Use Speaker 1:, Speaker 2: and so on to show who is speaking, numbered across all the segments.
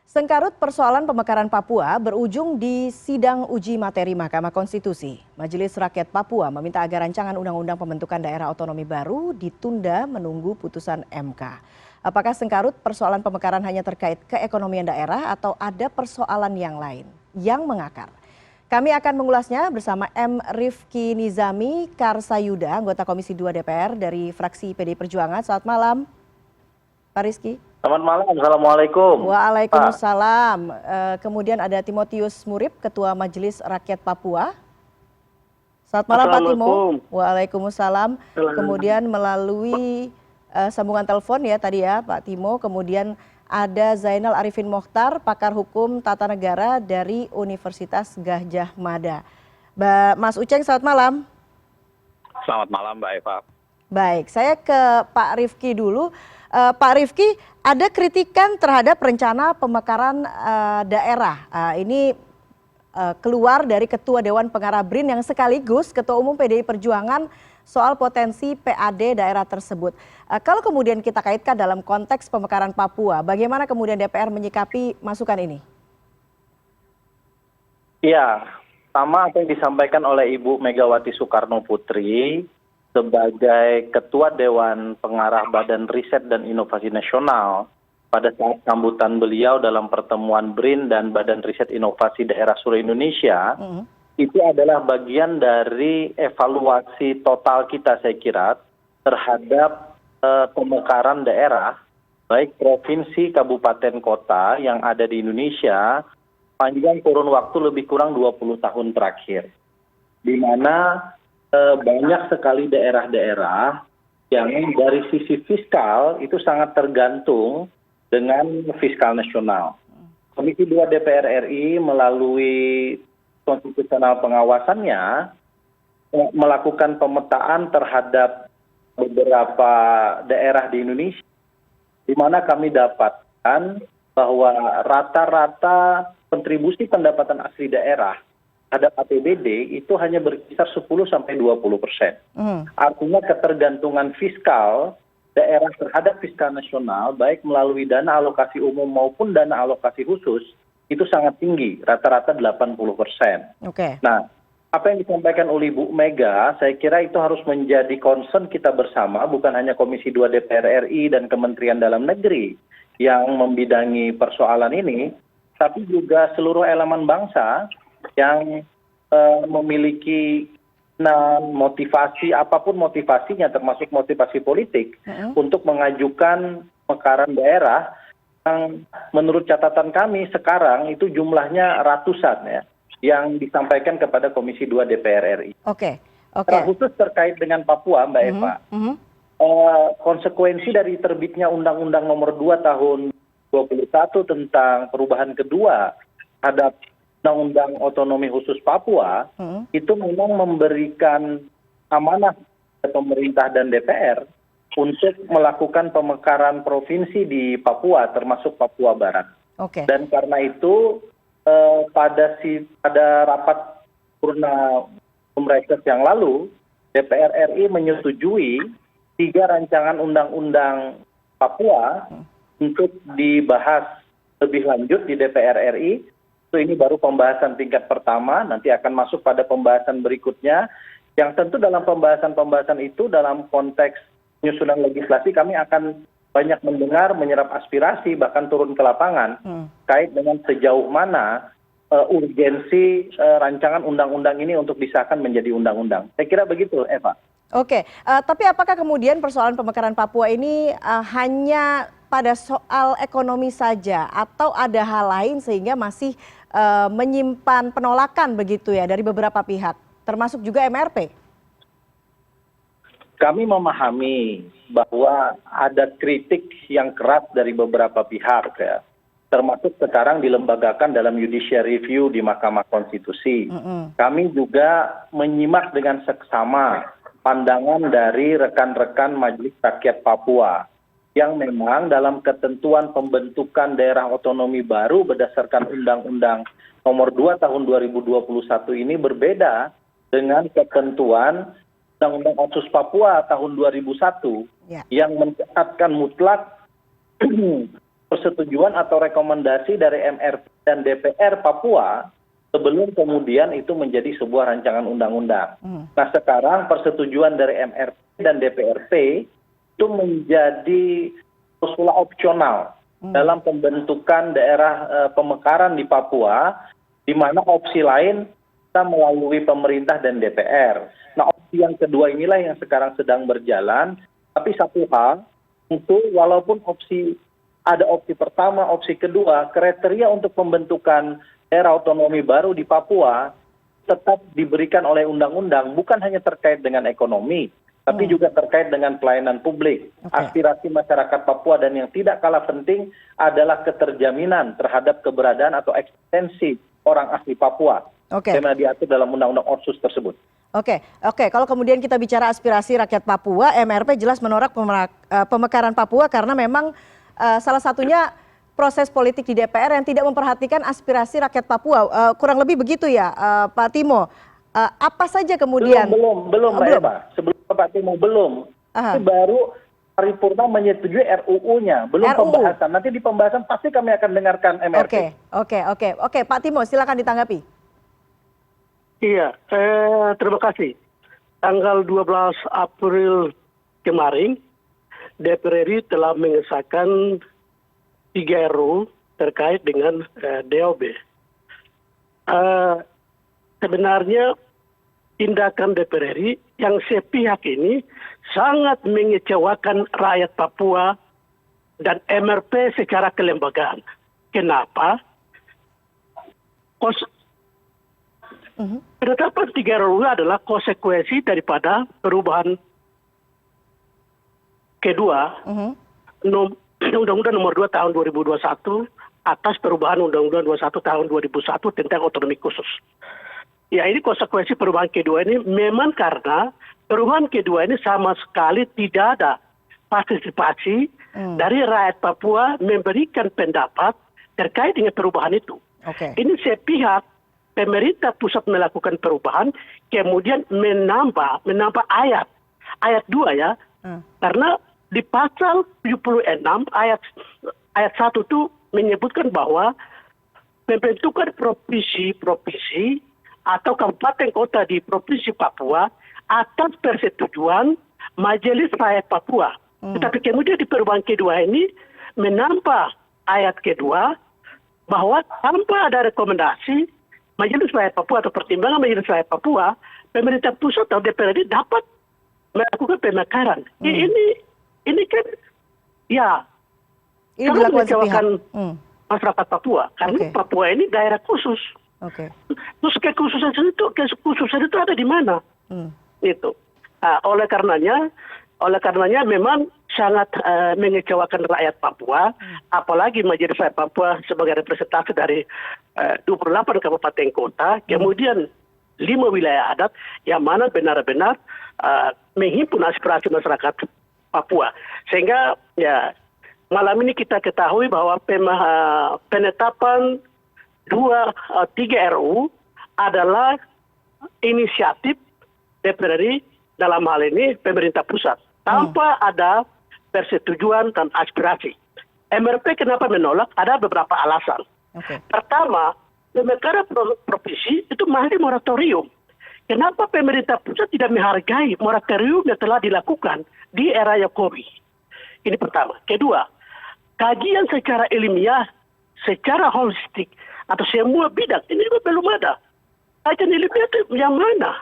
Speaker 1: Sengkarut persoalan pemekaran Papua berujung di sidang uji materi Mahkamah Konstitusi. Majelis Rakyat Papua meminta agar rancangan undang-undang pembentukan daerah otonomi baru ditunda menunggu putusan MK. Apakah sengkarut persoalan pemekaran hanya terkait keekonomian daerah atau ada persoalan yang lain yang mengakar? Kami akan mengulasnya bersama M. Rifki Nizami Karsayuda, anggota Komisi 2 DPR dari fraksi PD Perjuangan. Selamat malam, Pak Rizky.
Speaker 2: Selamat malam, Assalamualaikum.
Speaker 1: Waalaikumsalam. Kemudian ada Timotius Murib, Ketua Majelis Rakyat Papua. Selamat malam Pak Timo. Waalaikumsalam. Kemudian melalui sambungan telepon ya tadi ya Pak Timo. Kemudian ada Zainal Arifin Mokhtar, pakar hukum tata negara dari Universitas Gadjah Mada. Mas Uceng, selamat malam.
Speaker 2: Selamat malam Mbak Eva.
Speaker 1: Baik, saya ke Pak Rifki dulu. Pak Rifki, ada kritikan terhadap rencana pemekaran daerah. Ini keluar dari Ketua Dewan Pengarah BRIN yang sekaligus Ketua Umum PDI Perjuangan soal potensi PAD daerah tersebut. Kalau kemudian kita kaitkan dalam konteks pemekaran Papua, bagaimana kemudian DPR menyikapi masukan ini?
Speaker 2: Ya, sama apa yang disampaikan oleh Ibu Megawati Soekarno Putri sebagai Ketua Dewan Pengarah Badan Riset dan Inovasi Nasional pada saat sambutan beliau dalam pertemuan BRIN dan Badan Riset Inovasi Daerah Seluruh Indonesia, itu adalah bagian dari evaluasi total kita saya kira terhadap pemekaran daerah, baik provinsi, kabupaten, kota yang ada di Indonesia panjang kurun waktu lebih kurang 20 tahun terakhir, di mana banyak sekali daerah-daerah yang dari sisi fiskal itu sangat tergantung dengan fiskal nasional. Komisi 2 DPR RI melalui konstitusional pengawasannya melakukan pemetaan terhadap beberapa daerah di Indonesia, di mana kami dapatkan bahwa rata-rata kontribusi pendapatan asli daerah terhadap APBD itu hanya berkisar 10-20%. Artinya ketergantungan fiskal daerah terhadap fiskal nasional, baik melalui dana alokasi umum maupun dana alokasi khusus, itu sangat tinggi, rata-rata 80%. Nah, apa yang disampaikan oleh Bu Mega, saya kira itu harus menjadi concern kita bersama, bukan hanya Komisi 2 DPR RI dan Kementerian Dalam Negeri yang membidangi persoalan ini, tapi juga seluruh elemen bangsa yang memiliki motivasi, apapun motivasinya, termasuk motivasi politik, untuk mengajukan pemekaran daerah yang menurut catatan kami sekarang itu jumlahnya ratusan ya, yang disampaikan kepada Komisi 2 DPR RI. Khusus terkait dengan Papua, Mbak Eva, konsekuensi dari terbitnya Undang-Undang Nomor 2 Tahun 2021 tentang perubahan kedua terhadap Undang-Undang Otonomi Khusus Papua itu memang memberikan amanah ke pemerintah dan DPR untuk melakukan pemekaran provinsi di Papua, termasuk Papua Barat. Dan karena itu pada rapat paripurna Reses yang lalu, DPR RI menyetujui 3 rancangan undang-undang Papua untuk dibahas lebih lanjut di DPR RI. Ini baru pembahasan tingkat pertama, nanti akan masuk pada pembahasan berikutnya, yang tentu dalam pembahasan itu dalam konteks penyusunan legislasi kami akan banyak mendengar, menyerap aspirasi, bahkan turun ke lapangan, kait dengan sejauh mana urgensi rancangan undang-undang ini untuk disahkan menjadi undang-undang. Saya kira begitu, Eva.
Speaker 1: Tapi apakah kemudian persoalan pemekaran Papua ini hanya pada soal ekonomi saja, atau ada hal lain sehingga masih menyimpan penolakan begitu ya dari beberapa pihak, termasuk juga MRP?
Speaker 2: Kami memahami bahwa ada kritik yang keras dari beberapa pihak ya, termasuk sekarang dilembagakan dalam judicial review di Mahkamah Konstitusi. Kami juga menyimak dengan seksama pandangan dari rekan-rekan Majelis Rakyat Papua yang memang dalam ketentuan pembentukan daerah otonomi baru berdasarkan Undang-Undang Nomor 2 Tahun 2021 ini berbeda dengan ketentuan Undang-Undang Otsus Papua tahun 2001 yang mencatatkan mutlak persetujuan atau rekomendasi dari MRP dan DPR Papua sebelum kemudian itu menjadi sebuah rancangan undang-undang. Nah sekarang persetujuan dari MRP dan DPRP itu menjadi klausul opsional dalam pembentukan daerah pemekaran di Papua, di mana opsi lain kita melalui pemerintah dan DPR. Nah opsi yang kedua inilah yang sekarang sedang berjalan, tapi satu hal, tentu walaupun ada opsi pertama, opsi kedua, kriteria untuk pembentukan daerah otonomi baru di Papua tetap diberikan oleh undang-undang, bukan hanya terkait dengan ekonomi, tapi juga terkait dengan pelayanan publik, aspirasi masyarakat Papua, dan yang tidak kalah penting adalah keterjaminan terhadap keberadaan atau eksistensi orang asli Papua. Karena diatur dalam undang-undang Otsus tersebut.
Speaker 1: Oke. Kalau kemudian kita bicara aspirasi rakyat Papua, MRP jelas menolak pemekaran Papua karena memang salah satunya proses politik di DPR yang tidak memperhatikan aspirasi rakyat Papua. Kurang lebih begitu ya, Pak Timo. Apa saja kemudian?
Speaker 2: Belum, Mbak Eva. Sebelum Pak Timo belum. Ini baru paripurna menyetujui RUU-nya, belum pembahasan. Nanti di pembahasan pasti kami akan dengarkan MRP.
Speaker 1: Oke. Pak Timo, silakan ditanggapi.
Speaker 3: Iya, terima kasih. Tanggal 12 April kemarin, DPR RI telah mengesahkan 3 RUU terkait dengan DOB. Sebenarnya tindakan DPR RI yang sepihak ini sangat mengecewakan rakyat Papua dan MRP secara kelembagaan. Kenapa? Penetapan 3 RUU adalah konsekuensi daripada perubahan kedua Undang-Undang Nomor 2 Tahun 2021 atas perubahan Undang-Undang 21 Tahun 2001 tentang otonomi khusus. Ya, ini konsekuensi perubahan kedua ini memang karena perubahan kedua ini sama sekali tidak ada partisipasi dari rakyat Papua memberikan pendapat terkait dengan perubahan itu. Ini sepihak pemerintah pusat melakukan perubahan, kemudian menambah ayat 2 ya, karena di pasal 76 ayat 1 itu menyebutkan bahwa pembentukan provinsi atau kabupaten kota di provinsi Papua atas persetujuan Majelis Rakyat Papua. Tetapi kemudian di perubahan kedua ini menambah ayat kedua bahwa tanpa ada rekomendasi Majelis Rakyat Papua atau pertimbangan Majelis Rakyat Papua, pemerintah pusat atau DPR ini dapat melakukan pemekaran. Ini kan ya sangat mengecewakan masyarakat Papua karena Papua ini daerah khusus. Terus kekhususan itu ada di mana? Itu. Oleh karenanya memang sangat mengecewakan rakyat Papua, apalagi Majelis Rakyat Papua sebagai representasi dari 28 kabupaten kota, kemudian 5 wilayah adat yang mana benar-benar menghimpun aspirasi masyarakat Papua. Sehingga ya malam ini kita ketahui bahwa penetapan 3 RUU adalah inisiatif DPR RI, dalam hal ini pemerintah pusat, tanpa ada persetujuan dan aspirasi. MRP kenapa menolak? Ada beberapa alasan. Pertama, pemekaran provinsi itu masih moratorium. Kenapa pemerintah pusat tidak menghargai moratorium yang telah dilakukan di era Jokowi? Ini pertama. Kedua, kajian secara ilmiah, secara holistik, atau semua bidang, ini juga belum ada. Kajian ilmiah itu yang mana?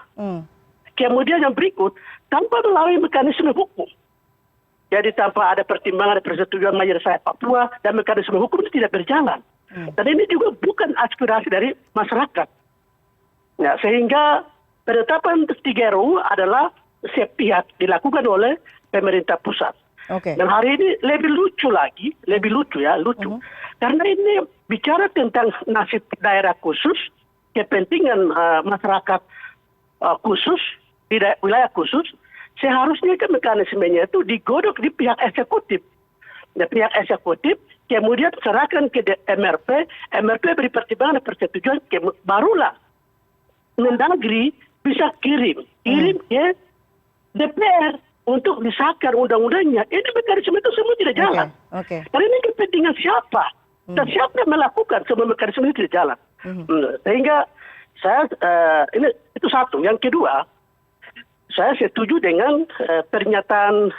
Speaker 3: Kemudian yang berikut, tanpa melalui mekanisme hukum. Jadi tanpa ada pertimbangan persetujuan Majelis Rakyat Papua dan mekanisme hukum itu tidak berjalan. Dan ini juga bukan aspirasi dari masyarakat. Ya, sehingga penetapan 3 RUU adalah sepihak dilakukan oleh pemerintah pusat. Dan hari ini lebih lucu. Karena ini bicara tentang nasib daerah khusus, kepentingan masyarakat khusus, di wilayah khusus, seharusnya kan mekanismenya itu digodok di pihak eksekutif. Pihak eksekutif kemudian serahkan ke MRP beri pertimbangan dan persetujuan, barulah Mendagri bisa kirim ke DPR. untuk disahkan undang-undangnya, ini mekanisme itu semua tidak jalan.
Speaker 1: Oke.
Speaker 3: Karena ini kepentingan siapa? Dan siapa yang melakukan semua mekanisme ini tidak jalan. Sehingga saya, itu satu. Yang kedua, saya setuju dengan pernyataan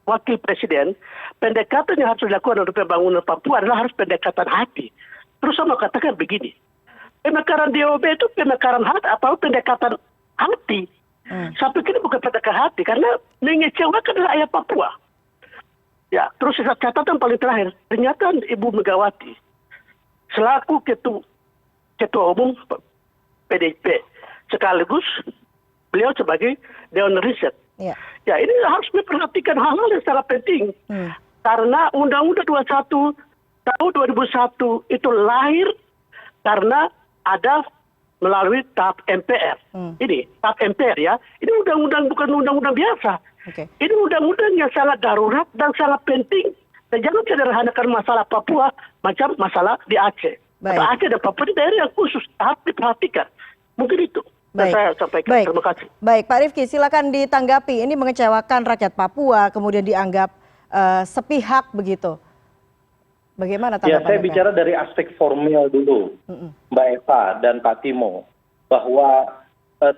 Speaker 3: Wakil Presiden, pendekatan yang harus dilakukan untuk pembangunan Papua adalah harus pendekatan hati. Terus saya mau katakan begini, pemekaran DOB itu pemekaran hati atau pendekatan hati. Saya pikir bukan pendekatan hati, karena mengecewakan rakyat Papua. Ya, terus catatan paling terakhir, pernyataan Ibu Megawati selaku ketua umum PDIP, sekaligus beliau sebagai Dewan Riset. Ya, ini harus memperhatikan hal-hal yang sangat penting. Karena Undang-Undang 21 tahun 2001 itu lahir karena ada melalui tahap MPR. Ini tahap MPR ya. Ini undang-undang bukan undang-undang biasa. Ini undang-undang yang sangat darurat dan sangat penting. Dan jangan sederhanakan masalah Papua macam masalah di Aceh. Aceh dan Papua ini daerah yang khusus harus diperhatikan. Mungkin itu. Saya sampaikan. Terima kasih.
Speaker 1: Baik, Pak Rifki, silakan ditanggapi. Ini mengecewakan rakyat Papua, kemudian dianggap sepihak begitu. Bagaimana tanggapan?
Speaker 2: Ya, saya bicara dari aspek formil dulu, Mbak Eva dan Pak Timo, bahwa 3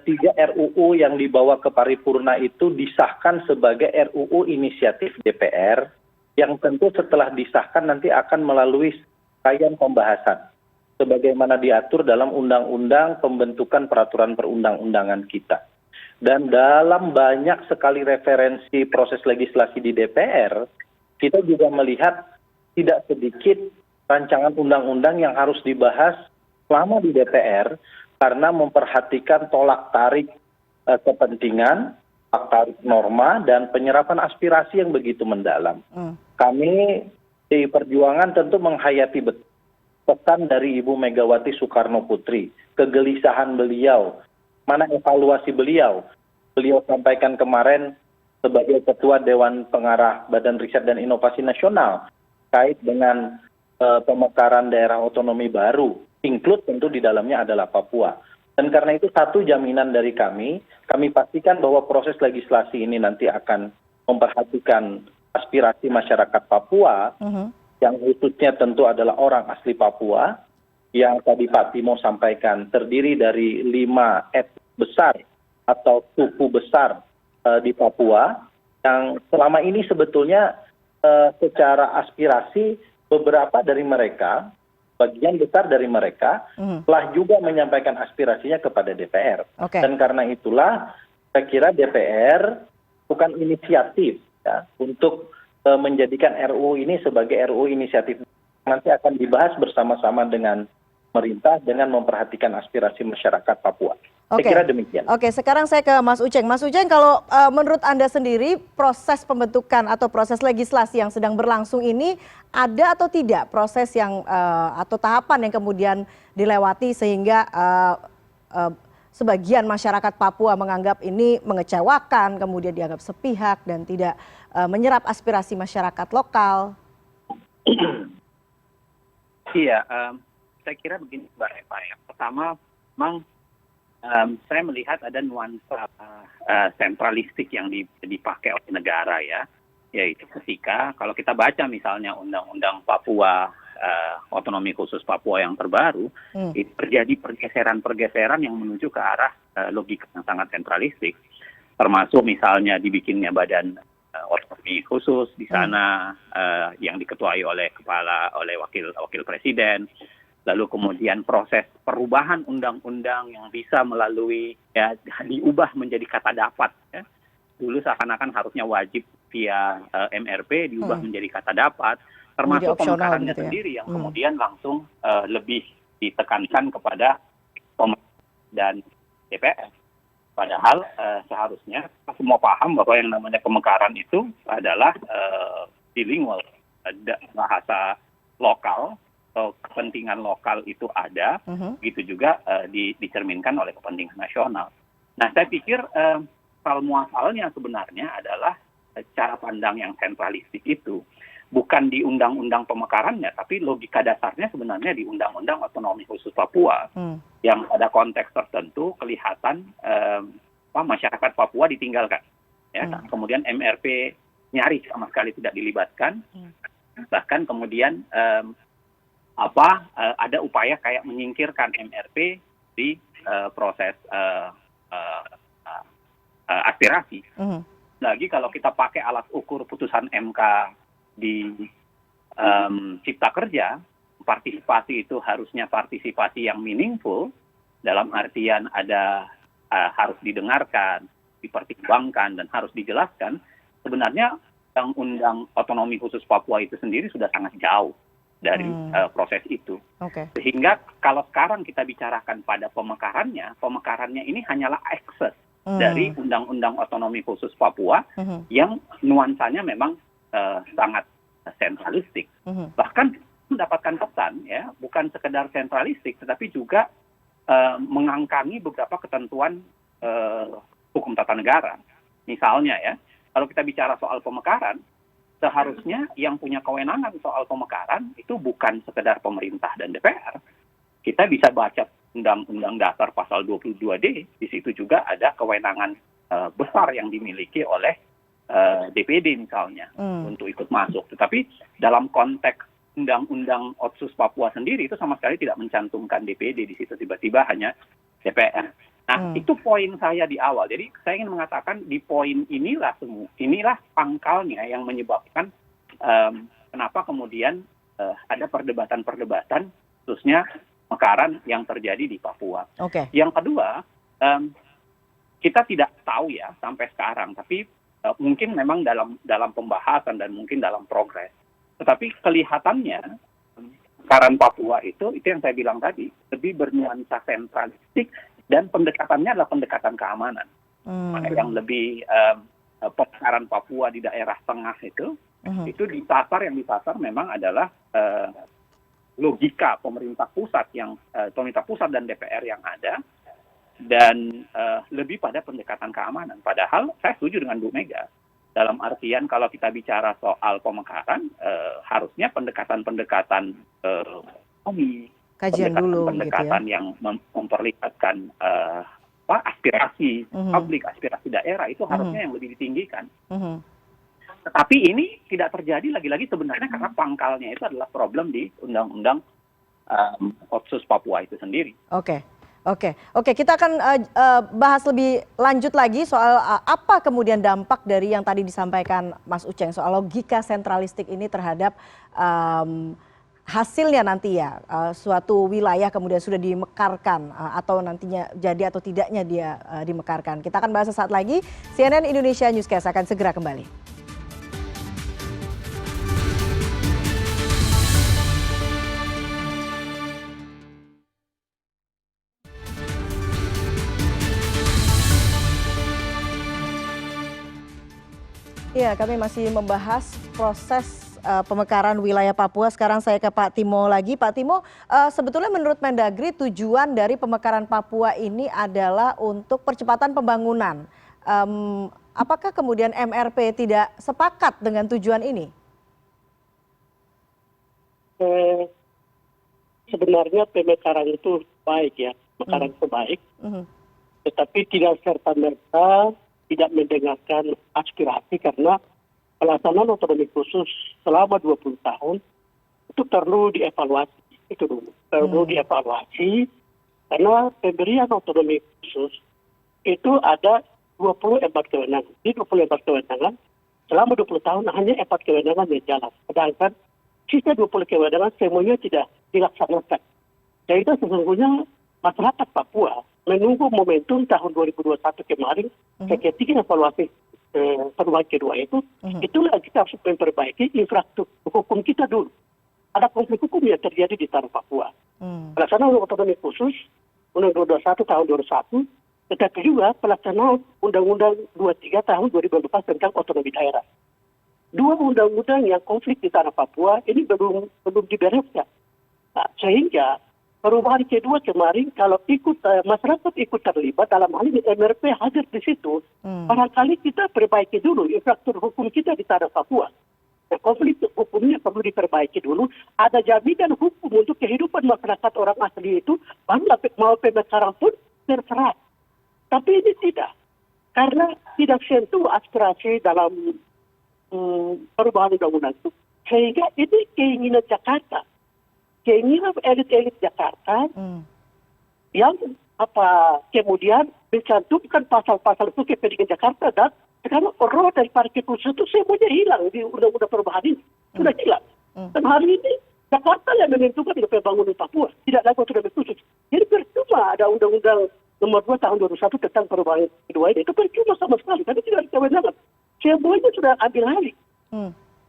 Speaker 2: RUU yang dibawa ke paripurna itu disahkan sebagai RUU inisiatif DPR, yang tentu setelah disahkan nanti akan melalui rangkaian pembahasan sebagaimana diatur dalam undang-undang pembentukan peraturan perundang-undangan kita. Dan dalam banyak sekali referensi proses legislasi di DPR, kita juga melihat tidak sedikit rancangan undang-undang yang harus dibahas selama di DPR karena memperhatikan tolak tarik kepentingan, tolak tarik norma, dan penyerapan aspirasi yang begitu mendalam. Kami di Perjuangan tentu menghayati betul pesan dari Ibu Megawati Soekarno Putri, kegelisahan beliau, mana evaluasi beliau. Beliau sampaikan kemarin sebagai Ketua Dewan Pengarah Badan Riset dan Inovasi Nasional terkait dengan pemekaran daerah otonomi baru, include tentu di dalamnya adalah Papua. Dan karena itu satu jaminan dari kami pastikan bahwa proses legislasi ini nanti akan memperhatikan aspirasi masyarakat Papua, yang khususnya tentu adalah orang asli Papua, yang tadi Pak Timo sampaikan terdiri dari 5 etnis besar atau suku besar di Papua, yang selama ini sebetulnya secara aspirasi beberapa dari mereka, bagian besar dari mereka, telah juga menyampaikan aspirasinya kepada DPR. Dan karena itulah saya kira DPR bukan inisiatif ya, untuk menjadikan RUU ini sebagai RUU inisiatif, nanti akan dibahas bersama-sama dengan pemerintah dengan memperhatikan aspirasi masyarakat Papua. Saya kira demikian.
Speaker 1: Oke, sekarang saya ke Mas Uceng. Mas Uceng, kalau menurut Anda sendiri proses pembentukan atau proses legislasi yang sedang berlangsung ini ada atau tidak proses yang atau tahapan yang kemudian dilewati sehingga sebagian masyarakat Papua menganggap ini mengecewakan, kemudian dianggap sepihak dan tidak menyerap aspirasi masyarakat lokal?
Speaker 4: Iya, saya kira begini Mbak Eva ya. Pertama, memang saya melihat ada nuansa sentralistik yang dipakai oleh negara ya. Yaitu ketika kalau kita baca misalnya Undang-Undang Papua, Otonomi Khusus Papua yang terbaru, itu terjadi pergeseran-pergeseran yang menuju ke arah logika yang sangat sentralistik. Termasuk misalnya dibikinnya badan otonomi khusus di sana yang diketuai oleh wakil presiden, lalu kemudian proses perubahan undang-undang yang bisa melalui ya diubah menjadi kata dapat ya. Dulu seakan-akan harusnya wajib via MRP diubah menjadi kata dapat, termasuk pemekarannya sendiri yang kemudian langsung lebih ditekankan kepada pemerintah dan DPR. Padahal seharusnya kita semua paham bahwa yang namanya pemekaran itu adalah bilingual, bahasa lokal atau kepentingan lokal itu ada, begitu juga dicerminkan oleh kepentingan nasional. Nah, saya pikir muasalnya sebenarnya adalah cara pandang yang sentralistik itu. Bukan di undang-undang pemekarannya, tapi logika dasarnya sebenarnya di Undang-Undang Otonomi Khusus Papua, yang pada konteks tertentu kelihatan masyarakat Papua ditinggalkan. ya. Kemudian MRP nyaris sama sekali tidak dilibatkan, bahkan kemudian ada upaya kayak menyingkirkan MRP di proses aspirasi. Lagi kalau kita pakai alat ukur putusan MK di Cipta Kerja, partisipasi itu harusnya partisipasi yang meaningful, dalam artian ada harus didengarkan, dipertimbangkan, dan harus dijelaskan. Sebenarnya Undang-Undang Otonomi Khusus Papua itu sendiri sudah sangat jauh dari proses itu. Sehingga kalau sekarang kita bicarakan pada pemekarannya ini hanyalah akses dari Undang-Undang Otonomi Khusus Papua yang nuansanya memang sangat sentralistik. Bahkan mendapatkan pesan, ya, bukan sekedar sentralistik, tetapi juga mengangkangi beberapa ketentuan hukum tata negara. Misalnya, ya, kalau kita bicara soal pemekaran, seharusnya yang punya kewenangan soal pemekaran itu bukan sekedar pemerintah dan DPR. Kita bisa baca Undang-Undang Dasar pasal 22D, di situ juga ada kewenangan besar yang dimiliki oleh DPD misalnya untuk ikut masuk. Tetapi dalam konteks Undang-Undang Otsus Papua sendiri itu sama sekali tidak mencantumkan DPD di situ, tiba-tiba hanya DPR. Nah, itu poin saya di awal. Jadi saya ingin mengatakan di poin inilah pangkalnya yang menyebabkan kenapa kemudian ada perdebatan-perdebatan khususnya pemekaran yang terjadi di Papua. Yang kedua, kita tidak tahu ya sampai sekarang, tapi mungkin memang dalam pembahasan dan mungkin dalam progres. Tetapi kelihatannya pemekaran Papua itu yang saya bilang tadi, lebih bernuansa sentralistik dan pendekatannya adalah pendekatan keamanan. Yang lebih pemekaran Papua di daerah tengah itu yang disasar memang adalah logika pemerintah pusat dan DPR yang ada, dan lebih pada pendekatan keamanan. Padahal saya setuju dengan Bu Mega dalam artian kalau kita bicara soal pemekaran, harusnya pendekatan
Speaker 1: kajian dulu,
Speaker 4: pendekatan gitu ya, yang memperlihatkan aspirasi publik, aspirasi daerah itu harusnya yang lebih ditinggikan. Tetapi ini tidak terjadi lagi-lagi sebenarnya karena pangkalnya itu adalah problem di Undang-Undang Otsus Papua itu sendiri.
Speaker 1: Oke, kita akan bahas lebih lanjut lagi soal apa kemudian dampak dari yang tadi disampaikan Mas Uceng soal logika sentralistik ini terhadap hasilnya nanti ya, suatu wilayah kemudian sudah dimekarkan atau nantinya jadi atau tidaknya dia dimekarkan. Kita akan bahas sesaat lagi. CNN Indonesia Newscast akan segera kembali. Ya, kami masih membahas proses pemekaran wilayah Papua. Sekarang saya ke Pak Timo lagi. Pak Timo, sebetulnya menurut Mendagri tujuan dari pemekaran Papua ini adalah untuk percepatan pembangunan. Apakah kemudian MRP tidak sepakat dengan tujuan ini?
Speaker 3: Sebenarnya pemekaran itu baik ya, pemekaran itu baik. Tetapi tidak serta-merta tidak mendengarkan aspirasi karena pelaksanaan otonomi khusus selama 20 tahun itu perlu dievaluasi. Itu dulu. Perlu dievaluasi karena pemberian otonomi khusus itu ada 24 kewenangan. Di 24 kewenangan selama 20 tahun hanya 4 kewenangan yang jalan. Sedangkan sisa 20 kewenangan semuanya tidak dilaksanakan. Dan itu sesungguhnya masyarakat Papua menunggu momentum tahun 2021 kemarin ketika evaluasi perubahan kedua itulah kita harus memperbaiki infrastruktur hukum kita dulu. Ada konflik hukum yang terjadi di tanah Papua. Pelaksanaan otonomi khusus Undang-Undang 21 tahun 2001, tetapi juga pelaksanaan Undang-Undang 23 tahun 2014 tentang otonomi daerah. Dua undang-undang yang konflik di tanah Papua ini belum dibereskan. Nah, sehingga perubahan kedua kemarin kalau masyarakat ikut terlibat dalam hal ini MRP hadir di situ, barangkali kita perbaiki dulu infrastruktur hukum kita di tanah Papua. Nah, konflik hukumnya perlu diperbaiki dulu. Ada jaminan hukum untuk kehidupan masyarakat orang asli itu, baru mau pemekaran pun terserah. Tapi ini tidak. karena tidak sentuh aspirasi dalam perubahan undang-undang itu. Sehingga ini keinginan Jakarta, keinginan elit-elit Jakarta yang kemudian mencantumkan pasal-pasal itu kepentingan Jakarta, dan sekarang roh dari partai khusus itu semuanya hilang di undang-undang perubahan ini. Sudah hilang. Dan hari ini Jakarta yang menentukan pembangunan Papua, tidak lagi otonomi khusus. Jadi percuma ada undang-undang nomor 2 tahun 2001 tentang perubahan kedua ini. Itu percuma sama sekali, tapi tidak ada kewenangan. Semuanya sudah ambil alih.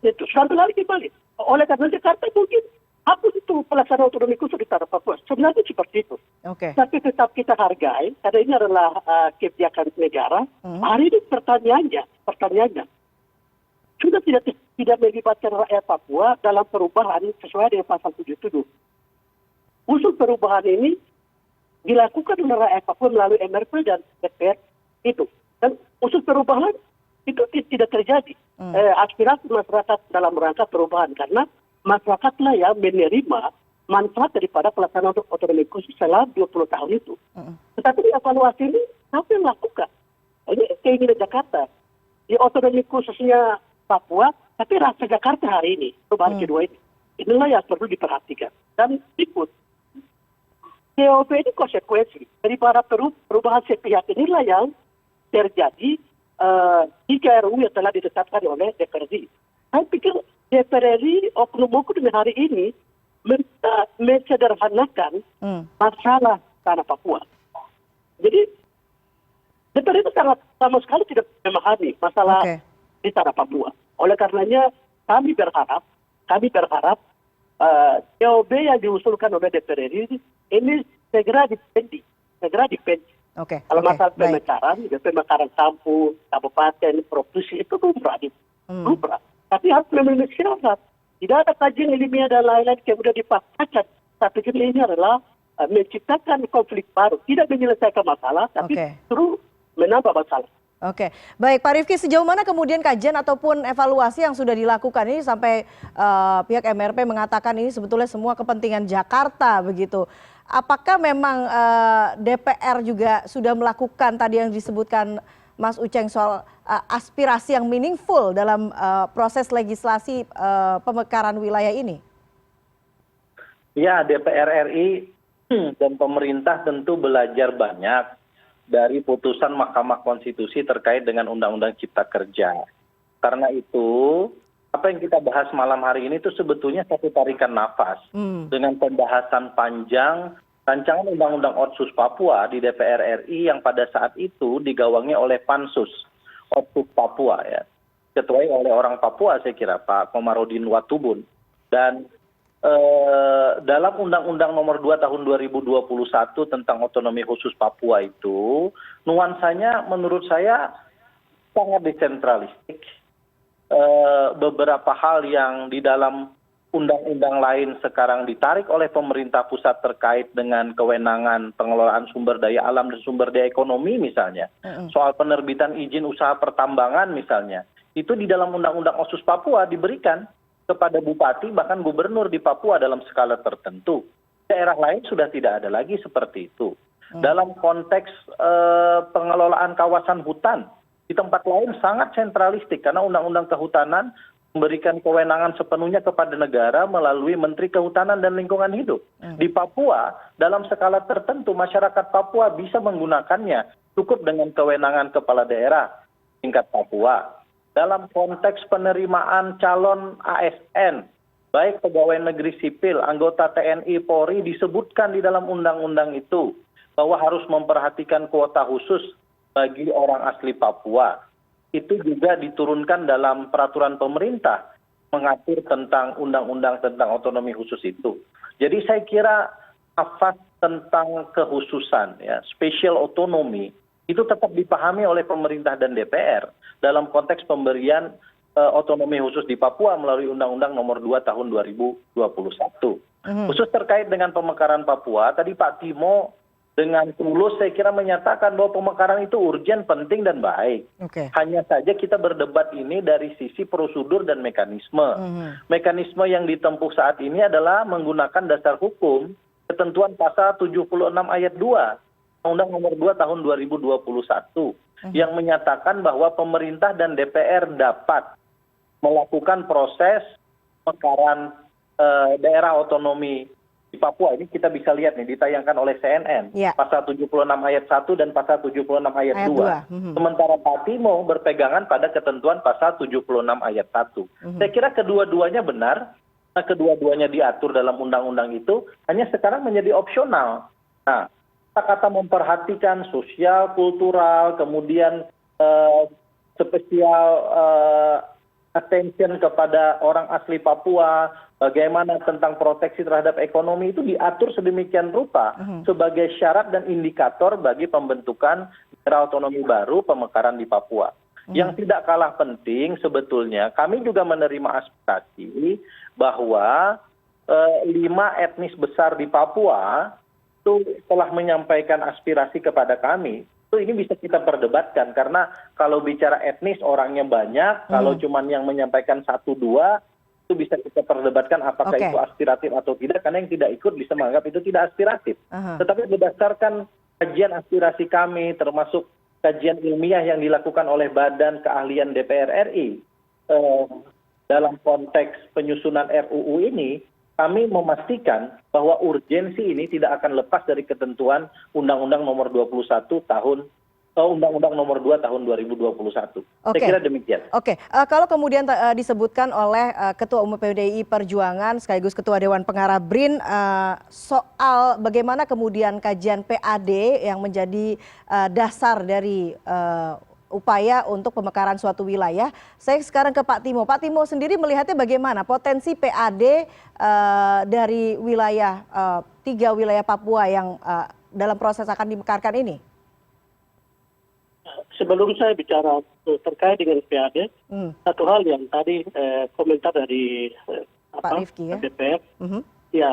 Speaker 3: Itu sudah ambil alih kembali. Oleh karena Jakarta mungkin hapus itu pelaksanaan otonomi khusus di tanah Papua. Sebenarnya seperti itu. Tapi tetap kita hargai, karena ini adalah kebijakan negara. Hari ini pertanyaannya, sudah tidak melibatkan rakyat Papua dalam perubahan sesuai dengan pasal 77. Usul perubahan ini dilakukan oleh rakyat Papua melalui MRP dan DPR itu. Dan usul perubahan itu tidak terjadi. Aspirasi masyarakat dalam rangka perubahan, karena masyarakatlah yang menerima manfaat daripada pelaksanaan otonomi khusus selama 20 tahun itu. Tetapi evaluasi ini siapa yang melakukan? Ini keinginan Jakarta. Di otonomi khususnya Papua, tapi rasa Jakarta hari ini, perubahan kedua ini. Inilah yang perlu diperhatikan. Dan ikut. COP ini konsekuensi daripada perubahan sepihak inilah yang terjadi 3 RUU yang telah ditetapkan oleh DPR RI. Saya pikir DPR RI oknum-oknum hari ini mensederhanakan masalah tanah Papua. Jadi DPR itu sama sekali tidak memahami masalah di tanah Papua. Oleh karenanya kami berharap COB yang diusulkan oleh DPR RI ini segera dipendi. Kalau masalah pemekaran kampung, kabupaten, provinsi itu lumrah. Tapi harus memenuhi syarat. Tidak ada kajian ilmiah dan lain-lain kemudian dipaksakan. Saya pikir ini adalah menciptakan konflik baru. Tidak menyelesaikan masalah, tapi terus menambah masalah.
Speaker 1: Baik Pak Rifki, sejauh mana kemudian kajian ataupun evaluasi yang sudah dilakukan ini sampai pihak MRP mengatakan ini sebetulnya semua kepentingan Jakarta begitu. Apakah memang DPR juga sudah melakukan tadi yang disebutkan Mas Uceng soal aspirasi yang meaningful dalam proses legislasi pemekaran wilayah ini?
Speaker 2: Ya, DPR RI dan pemerintah tentu belajar banyak dari putusan Mahkamah Konstitusi terkait dengan Undang-Undang Cipta Kerja. Karena itu, apa yang kita bahas malam hari ini itu sebetulnya satu tarikan nafas dengan pembahasan panjang rancangan Undang-Undang Otsus Papua di DPR RI yang pada saat itu digawangi oleh Pansus Otsus Papua, ya, ketuai oleh orang Papua saya kira Pak Komarudin Watubun. Dan dalam Undang-Undang nomor 2 tahun 2021 tentang otonomi khusus Papua itu nuansanya menurut saya sangat desentralistik. Beberapa hal yang di dalam undang-undang lain sekarang ditarik oleh pemerintah pusat terkait dengan kewenangan pengelolaan sumber daya alam dan sumber daya ekonomi misalnya. Soal penerbitan izin usaha pertambangan misalnya. Itu di dalam Undang-Undang Otsus Papua diberikan kepada bupati bahkan gubernur di Papua dalam skala tertentu. Daerah lain sudah tidak ada lagi seperti itu. Dalam konteks pengelolaan kawasan hutan, di tempat lain sangat sentralistik karena Undang-Undang Kehutanan memberikan kewenangan sepenuhnya kepada negara melalui Menteri Kehutanan dan Lingkungan Hidup. Di Papua, dalam skala tertentu masyarakat Papua bisa menggunakannya cukup dengan kewenangan kepala daerah tingkat Papua. Dalam konteks penerimaan calon ASN, baik pegawai negeri sipil, anggota TNI, Polri, disebutkan di dalam undang-undang itu bahwa harus memperhatikan kuota khusus bagi orang asli Papua. Itu juga diturunkan dalam peraturan pemerintah mengatur tentang undang-undang tentang otonomi khusus itu. Jadi saya kira nafas tentang kekhususan, ya, special autonomy, itu tetap dipahami oleh pemerintah dan DPR dalam konteks pemberian otonomi khusus di Papua melalui Undang-Undang nomor 2 tahun 2021. Khusus terkait dengan pemekaran Papua, tadi Pak Timo dengan tulus saya kira menyatakan bahwa pemekaran itu urgen, penting, dan baik. Hanya saja kita berdebat ini dari sisi prosedur dan mekanisme. Mekanisme yang ditempuh saat ini adalah menggunakan dasar hukum ketentuan pasal 76 ayat 2. Undang nomor 2 tahun 2021. yang menyatakan bahwa pemerintah dan DPR dapat melakukan proses pemekaran daerah otonomi di Papua. Ini kita bisa lihat nih ditayangkan oleh CNN,
Speaker 1: Ya.
Speaker 2: pasal 76 ayat 1 dan pasal 76 ayat
Speaker 1: Ayat
Speaker 2: 2. Sementara Patimo berpegangan pada ketentuan pasal 76 ayat 1. Saya kira kedua-duanya benar, karena kedua-duanya diatur dalam undang-undang itu, hanya sekarang menjadi opsional. Nah, kata memperhatikan sosial, kultural, kemudian spesial attention kepada orang asli Papua, bagaimana tentang proteksi terhadap ekonomi itu diatur sedemikian rupa sebagai syarat dan indikator bagi pembentukan daerah otonomi baru pemekaran di Papua. Yang tidak kalah penting sebetulnya, kami juga menerima aspirasi bahwa 5 etnis besar di Papua itu telah menyampaikan aspirasi kepada kami. Itu ini bisa kita perdebatkan karena kalau bicara etnis orangnya banyak, kalau cuman yang menyampaikan 1-2 itu bisa kita perdebatkan apakah itu aspiratif atau tidak, karena yang tidak ikut bisa menganggap itu tidak aspiratif. Tetapi berdasarkan kajian aspirasi kami, termasuk kajian ilmiah yang dilakukan oleh Badan Keahlian DPR RI dalam konteks penyusunan RUU ini, kami memastikan bahwa urgensi ini tidak akan lepas dari ketentuan Undang-Undang Nomor 21 tahun Undang-Undang Nomor 2 tahun 2021. Saya kira demikian.
Speaker 1: Oke, kalau kemudian disebutkan oleh Ketua Umum PDI Perjuangan sekaligus Ketua Dewan Pengarah BRIN soal bagaimana kemudian kajian PAD yang menjadi dasar dari upaya untuk pemekaran suatu wilayah. Saya sekarang ke Pak Timo. Pak Timo sendiri melihatnya bagaimana potensi PAD dari wilayah 3 wilayah Papua yang dalam proses akan dimekarkan ini?
Speaker 3: Sebelum saya bicara terkait dengan PAD, satu hal yang tadi komentar dari
Speaker 1: Pak Rifki ya?
Speaker 3: DPR, ya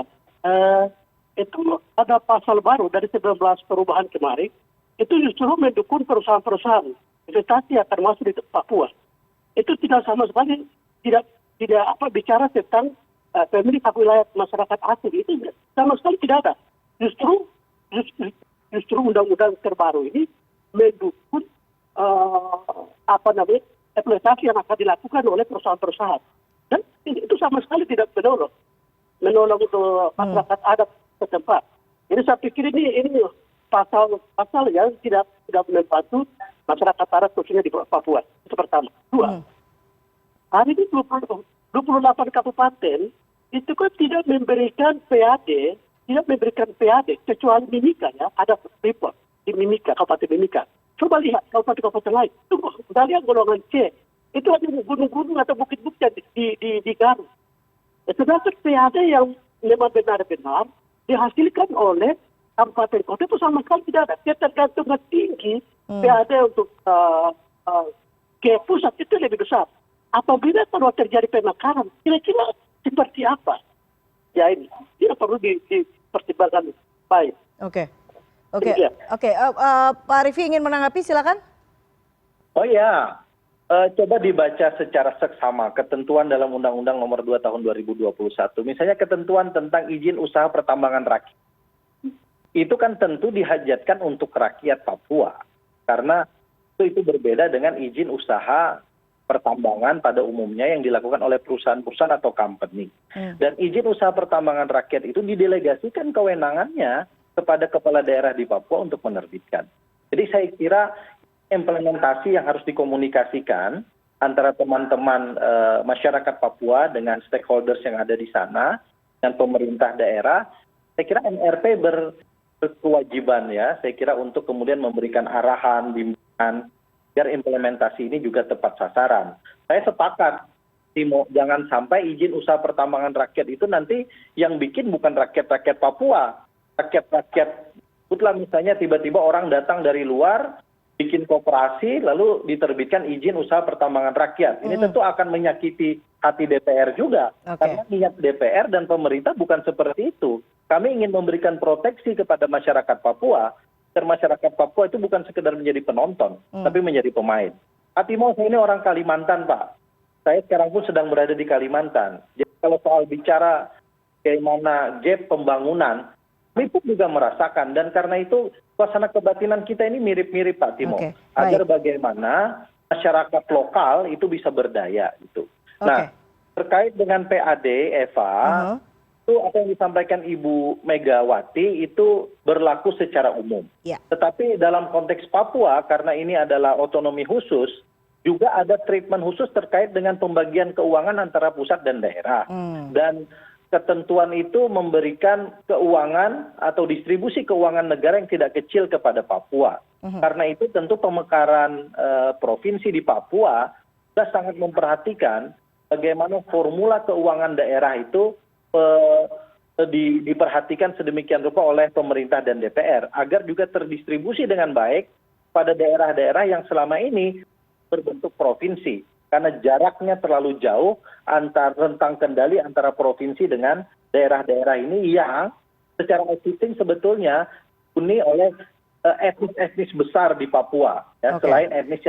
Speaker 3: itu ada pasal baru dari 19 perubahan kemarin, itu justru mendukung perusahaan-perusahaan investasi akan masuk di Papua. Itu tidak sama sekali tidak bicara tentang pemilik hak wilayah masyarakat asli, itu sama sekali tidak ada. Justru undang-undang terbaru ini mendukung eksploitasi yang akan dilakukan oleh perusahaan-perusahaan, dan itu sama sekali tidak menolong untuk masyarakat adat setempat. Jadi saya pikir ini pasal yang tidak membantu masyarakat adat khususnya di Papua. Itu pertama. 2, hari ini 28 kabupaten itu kan tidak memberikan PAD, kecuali Mimika ya, ada report di Mimika, Kabupaten Mimika. Coba lihat kabupaten-kabupaten lain. Tunggu, kita lihat golongan C. Itu ada gunung-gunung atau bukit-bukit di Garut. Sedangkan PAD yang memang benar-benar dihasilkan oleh kabupaten kota itu sama sekali tidak ada. Ketergantungan tinggi PAD untuk ke pusat itu lebih besar. Apabila kalau terjadi pemekaran, kira-kira seperti apa? Ya ini tidak perlu dipertimbangkan baik.
Speaker 1: Oke. Pak Rifki ingin menanggapi, silakan.
Speaker 2: Oh ya, coba dibaca secara seksama ketentuan dalam Undang-Undang Nomor 2 tahun 2021. Misalnya ketentuan tentang izin usaha pertambangan rakyat. Itu kan tentu dihajatkan untuk rakyat Papua. Karena itu berbeda dengan izin usaha pertambangan pada umumnya yang dilakukan oleh perusahaan-perusahaan atau company. Dan izin usaha pertambangan rakyat itu didelegasikan kewenangannya kepada kepala daerah di Papua untuk menerbitkan. Jadi saya kira implementasi yang harus dikomunikasikan antara teman-teman masyarakat Papua dengan stakeholders yang ada di sana dan pemerintah daerah, saya kira MRP berkewajiban ya, saya kira untuk kemudian memberikan arahan, bimbingan, biar implementasi ini juga tepat sasaran. Saya sepakat, Timo, jangan sampai izin usaha pertambangan rakyat itu nanti yang bikin bukan rakyat-rakyat Papua, rakyat-rakyat, sebutlah misalnya tiba-tiba orang datang dari luar, bikin koperasi, lalu diterbitkan izin usaha pertambangan rakyat. Ini tentu akan menyakiti hati DPR juga. Karena niat DPR dan pemerintah bukan seperti itu. Kami ingin memberikan proteksi kepada masyarakat Papua, agar masyarakat Papua itu bukan sekedar menjadi penonton, tapi menjadi pemain. Pak Timo, saya ini orang Kalimantan, Pak. Saya sekarang pun sedang berada di Kalimantan. Jadi kalau soal bicara bagaimana gap pembangunan, kami pun juga merasakan, dan karena itu suasana kebatinan kita ini mirip-mirip Pak Timo,
Speaker 1: Oke,
Speaker 2: agar
Speaker 1: baik.
Speaker 2: bagaimana masyarakat lokal itu bisa berdaya gitu. Nah,
Speaker 1: Oke.
Speaker 2: terkait dengan PAD, Eva,
Speaker 1: Aha.
Speaker 2: itu apa yang disampaikan Ibu Megawati itu berlaku secara umum.
Speaker 1: Ya.
Speaker 2: Tetapi dalam konteks Papua, karena ini adalah otonomi khusus, juga ada treatment khusus terkait dengan pembagian keuangan antara pusat dan daerah. Dan ketentuan itu memberikan keuangan atau distribusi keuangan negara yang tidak kecil kepada Papua. Karena itu tentu pemekaran provinsi di Papua sudah sangat memperhatikan bagaimana formula keuangan daerah itu diperhatikan sedemikian rupa oleh pemerintah dan DPR agar juga terdistribusi dengan baik pada daerah-daerah yang selama ini berbentuk provinsi, karena jaraknya terlalu jauh antar rentang kendali antara provinsi dengan daerah-daerah ini yang secara existing sebetulnya dihuni oleh etnis-etnis besar di Papua, ya, selain etnis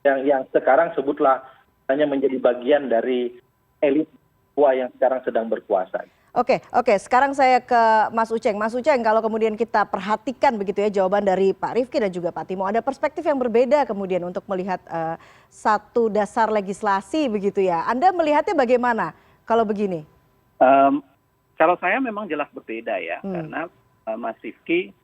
Speaker 2: yang sekarang sebutlah hanya menjadi bagian dari elit Papua yang sekarang sedang berkuasa.
Speaker 1: Oke, sekarang saya ke Mas Uceng. Mas Uceng, kalau kemudian kita perhatikan begitu ya jawaban dari Pak Rifki dan juga Pak Timo, ada perspektif yang berbeda kemudian untuk melihat satu dasar legislasi begitu ya. Anda melihatnya bagaimana kalau begini?
Speaker 4: Kalau saya memang jelas berbeda ya, karena Mas Rifki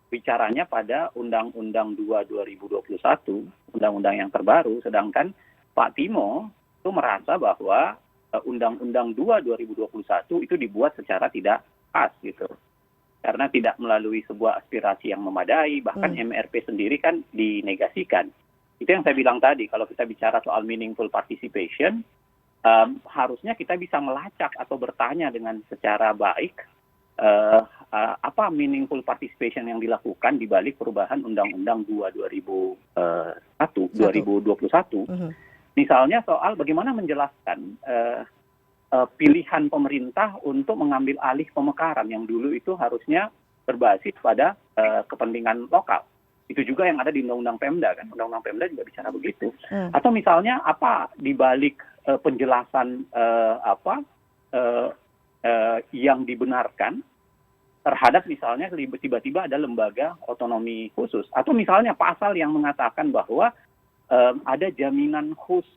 Speaker 4: bicaranya pada Undang-Undang 2 2021, undang-undang yang terbaru, sedangkan Pak Timo itu merasa bahwa Undang-Undang 2 2021 itu dibuat secara tidak pas gitu. Karena tidak melalui sebuah aspirasi yang memadai, bahkan MRP sendiri kan dinegasikan. Itu yang saya bilang tadi, kalau kita bicara soal meaningful participation, harusnya kita bisa melacak atau bertanya dengan secara baik apa meaningful participation yang dilakukan di balik perubahan Undang-Undang 2 2021. Misalnya soal bagaimana menjelaskan pilihan pemerintah untuk mengambil alih pemekaran yang dulu itu harusnya berbasis pada kepentingan lokal. Itu juga yang ada di Undang-Undang Pemda kan. Undang-Undang Pemda juga bicara begitu. Atau misalnya apa di balik penjelasan yang dibenarkan terhadap misalnya tiba-tiba ada lembaga otonomi khusus. Atau misalnya pasal yang mengatakan bahwa ada jaminan khusus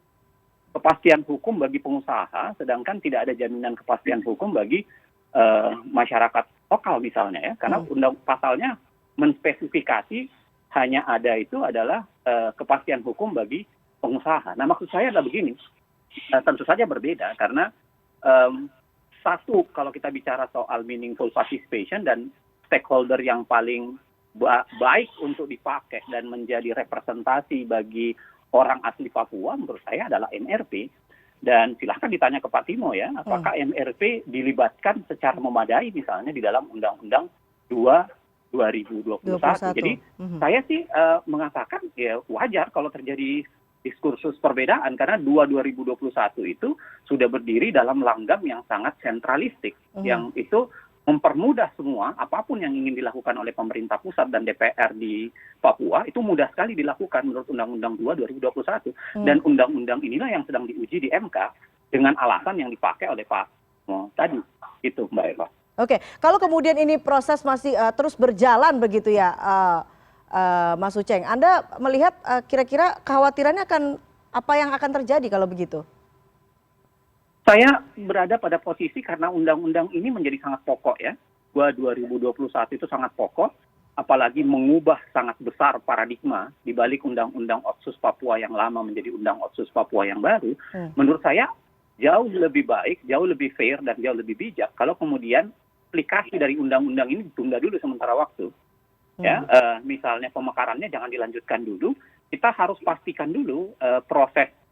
Speaker 4: kepastian hukum bagi pengusaha, sedangkan tidak ada jaminan kepastian hukum bagi masyarakat lokal misalnya ya, karena pasalnya menspesifikasi hanya ada itu adalah kepastian hukum bagi pengusaha. Nah maksud saya adalah begini, tentu saja berbeda karena satu kalau kita bicara soal meaningful participation dan stakeholder yang paling baik untuk dipakai dan menjadi representasi bagi orang asli Papua menurut saya adalah MRP. Dan silahkan ditanya ke Pak Timo ya, apakah MRP dilibatkan secara memadai misalnya di dalam Undang-Undang 2 2021. Jadi saya sih mengatakan ya wajar kalau terjadi diskursus perbedaan karena 2021 itu sudah berdiri dalam langgam yang sangat sentralistik yang itu mempermudah semua apapun yang ingin dilakukan oleh pemerintah pusat dan DPR di Papua itu mudah sekali dilakukan menurut Undang-Undang 2 2021 dan undang-undang inilah yang sedang diuji di MK dengan alasan yang dipakai oleh Pak tadi itu Mbak Eva.
Speaker 1: Oke, kalau kemudian ini proses masih terus berjalan begitu ya Mas Uceng, Anda melihat kira-kira kekhawatirannya apa yang akan terjadi kalau begitu?
Speaker 4: Saya berada pada posisi karena undang-undang ini menjadi sangat pokok ya. 2021 itu sangat pokok, apalagi mengubah sangat besar paradigma di balik undang-undang Otsus Papua yang lama menjadi undang Otsus Papua yang baru. Menurut saya jauh lebih baik, jauh lebih fair dan jauh lebih bijak kalau kemudian aplikasi dari undang-undang ini ditunda dulu sementara waktu. Ya, misalnya pemekarannya jangan dilanjutkan dulu. Kita harus pastikan dulu proses